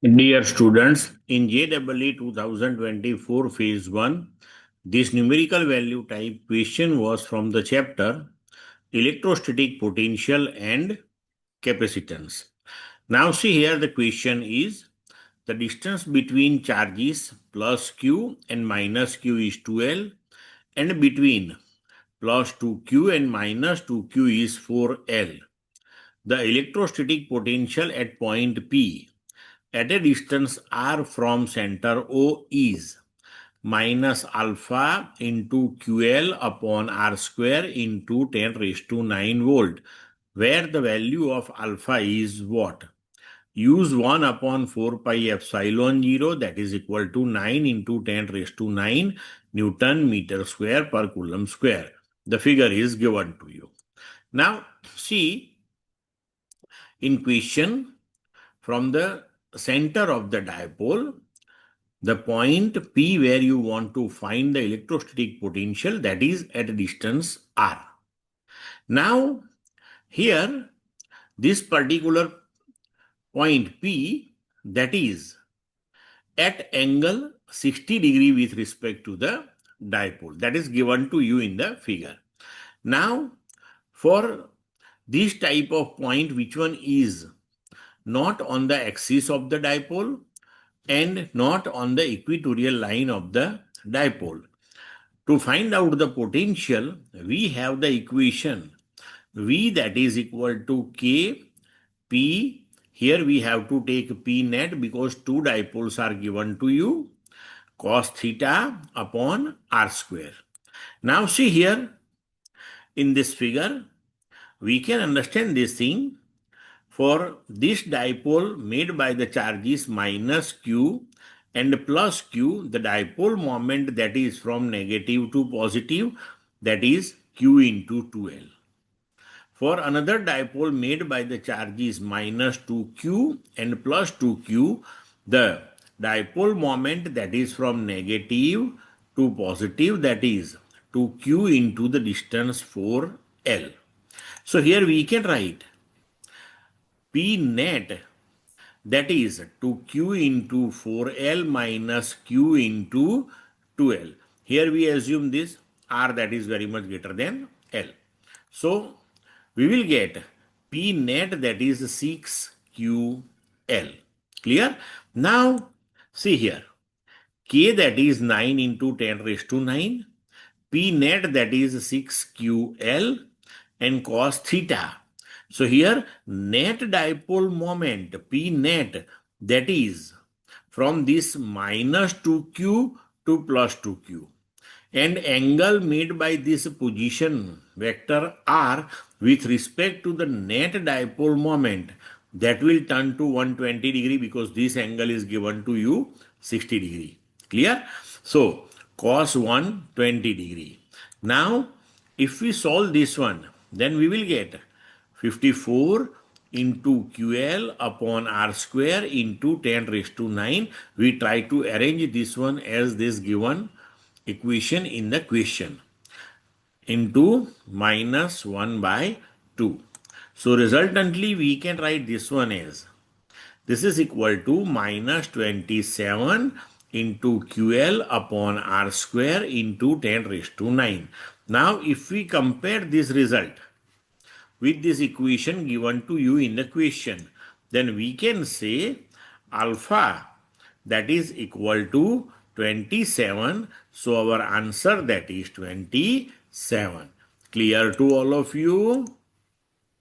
Dear students, in JEE 2024 Phase 1, this numerical value type question was from the chapter Electrostatic Potential and Capacitance. Now see here the question is the distance between charges plus q and minus q is 2L and between plus 2q and minus 2q is 4L. The electrostatic potential at point P at a distance r from center O is minus alpha into QL upon r square into 10 raised to 9 volt, where the value of alpha is what? Use 1 upon 4 pi epsilon 0, that is equal to 9 into 10 raised to 9 Newton meter square per coulomb square. The figure is given to you. Now see, in question, from the center of the dipole, the point P where you want to find the electrostatic potential, that is at a distance r. Now here this particular point P, that is at angle 60 degree with respect to the dipole, that is given to you in the figure. Now for this type of point, which one is not on the axis of the dipole and not on the equatorial line of the dipole. To find out the potential, we have the equation V, that is equal to K P. Here we have to take P net because two dipoles are given to you, cos theta upon r square. Now see here in this figure, we can understand this thing. For this dipole made by the charges minus q and plus q, the dipole moment that is from negative to positive, that is q into 2L. For another dipole made by the charges minus 2q and plus 2q, the dipole moment that is from negative to positive, that is 2q into the distance 4L. So here we can write P net, that is 2q into 4L minus q into 2L. Here we assume this r, that is very much greater than L. So we will get P net, that is 6qL. Clear? Now see here, K, that is 9 into 10 raised to 9, P net, that is 6qL, and cos theta. So here net dipole moment P net, that is from this minus 2q to plus 2q, and angle made by this position vector r with respect to the net dipole moment, that will turn to 120 degree because this angle is given to you 60 degree. Clear? So cos 120 degree. Now if we solve this one, then we will get 54 into QL upon r square into 10 raised to 9. We try to arrange this one as this given equation in the question into minus 1 by 2. So resultantly we can write this one as, this is equal to minus 27 into QL upon r square into 10 raised to 9. Now if we compare this result with this equation given to you in the question, then we can say alpha, that is equal to 27. So our answer, that is 27. Clear to all of you?